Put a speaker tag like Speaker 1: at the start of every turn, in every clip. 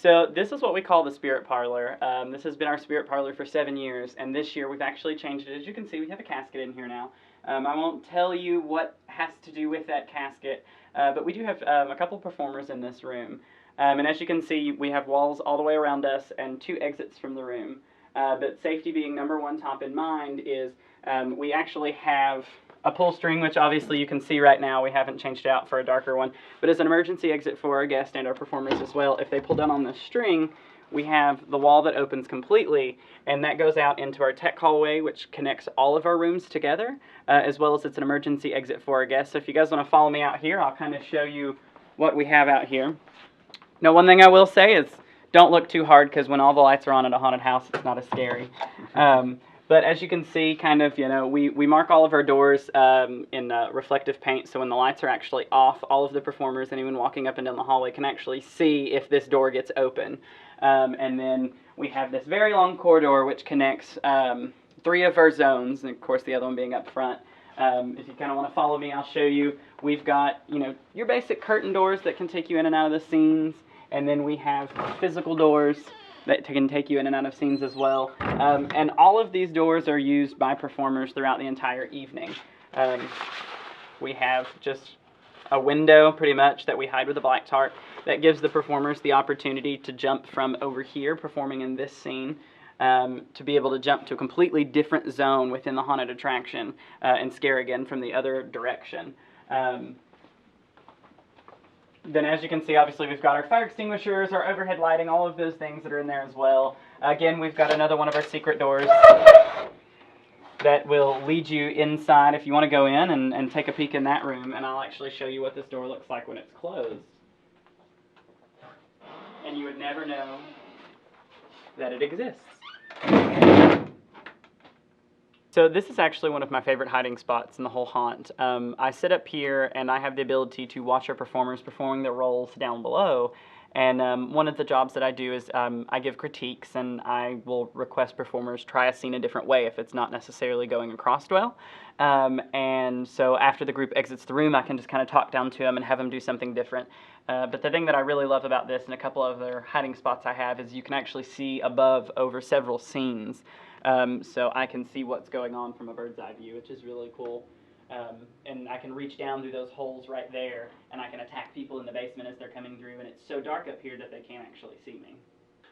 Speaker 1: So this is what we call the Spirit Parlor. This has been our Spirit Parlor for 7 years, and this year we've actually changed it. As you can see, we have a casket in here now. I won't tell you what has to do with that casket, but we do have a couple performers in this room. And as you can see, we have walls all the way around us and 2 exits from the room. But safety being number one top in mind is we actually have a pull string, which obviously you can see right now. We haven't changed it out for a darker one, but as an emergency exit for our guests and our performers as well. If they pull down on this string, we have the wall that opens completely, and that goes out into our tech hallway, which connects all of our rooms together, as well as it's an emergency exit for our guests. So if you guys want to follow me out here, I'll kind of show you what we have out here. Now, one thing I will say is don't look too hard, because when all the lights are on at a haunted house, it's not as scary. But as you can see, kind of, you know, we mark all of our doors in reflective paint, so when the lights are actually off, all of the performers, anyone walking up and down the hallway, can actually see if this door gets open. And then we have this very long corridor which connects 3 of our zones, and of course the other one being up front. If you kind of want to follow me, I'll show you. We've got, you know, your basic curtain doors that can take you in and out of the scenes, and then we have physical doors that can take you in and out of scenes as well. And all of these doors are used by performers throughout the entire evening. We have just a window, pretty much, that we hide with a black tarp that gives the performers the opportunity to jump from over here, performing in this scene, to be able to jump to a completely different zone within the haunted attraction and scare again from the other direction. Then, as you can see, obviously we've got our fire extinguishers, our overhead lighting, all of those things that are in there as well. Again, we've got another one of our secret doors that will lead you inside if you want to go in and take a peek in that room, and I'll actually show you what this door looks like when it's closed. And you would never know that it exists. So this is actually one of my favorite hiding spots in the whole haunt. I sit up here and I have the ability to watch our performers performing their roles down below. And one of the jobs that I do is I give critiques, and I will request performers try a scene a different way if it's not necessarily going across well. And so after the group exits the room, I can just kind of talk down to them and have them do something different. But the thing that I really love about this and a couple of other hiding spots I have is you can actually see above over several scenes. So I can see what's going on from a bird's eye view, which is really cool. And I can reach down through those holes right there, and I can attack people in the basement as they're coming through, and it's so dark up here that they can't actually see me.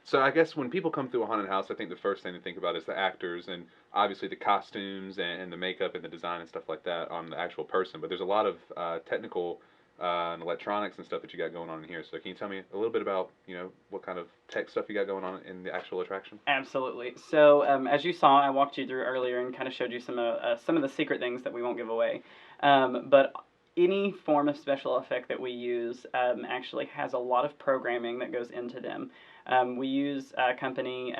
Speaker 2: So I guess when people come through a haunted house, I think the first thing to think about is the actors, and obviously the costumes and the makeup and the design and stuff like that on the actual person. But there's a lot of technical and electronics and stuff that you got going on in here. So can you tell me a little bit about, you know, what kind of tech stuff you got going on in the actual attraction?
Speaker 1: Absolutely. So as you saw, I walked you through earlier and kind of showed you some of the secret things that we won't give away. But any form of special effect that we use actually has a lot of programming that goes into them. We use a company,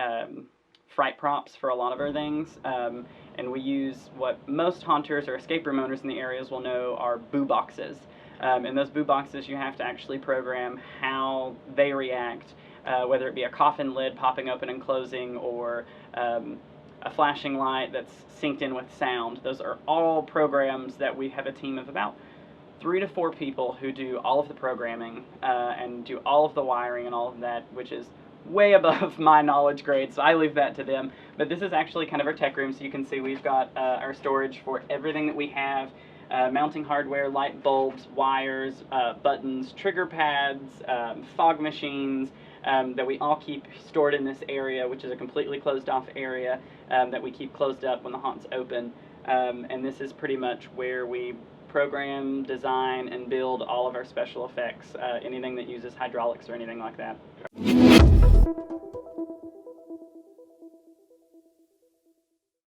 Speaker 1: FrightWorks, for a lot of our things, and we use what most haunters or escape room owners in the areas will know are boo boxes. In those boo boxes, you have to actually program how they react, whether it be a coffin lid popping open and closing, or a flashing light that's synced in with sound. Those are all programs that we have a team of about 3 to 4 people who do all of the programming and do all of the wiring and all of that, which is way above my knowledge grade, so I leave that to them. But this is actually kind of our tech room, so you can see we've got our storage for everything that we have. Mounting hardware, light bulbs, wires, buttons, trigger pads, fog machines that we all keep stored in this area, which is a completely closed off area that we keep closed up when the haunt's open. And this is pretty much where we program, design, and build all of our special effects, anything that uses hydraulics or anything like that.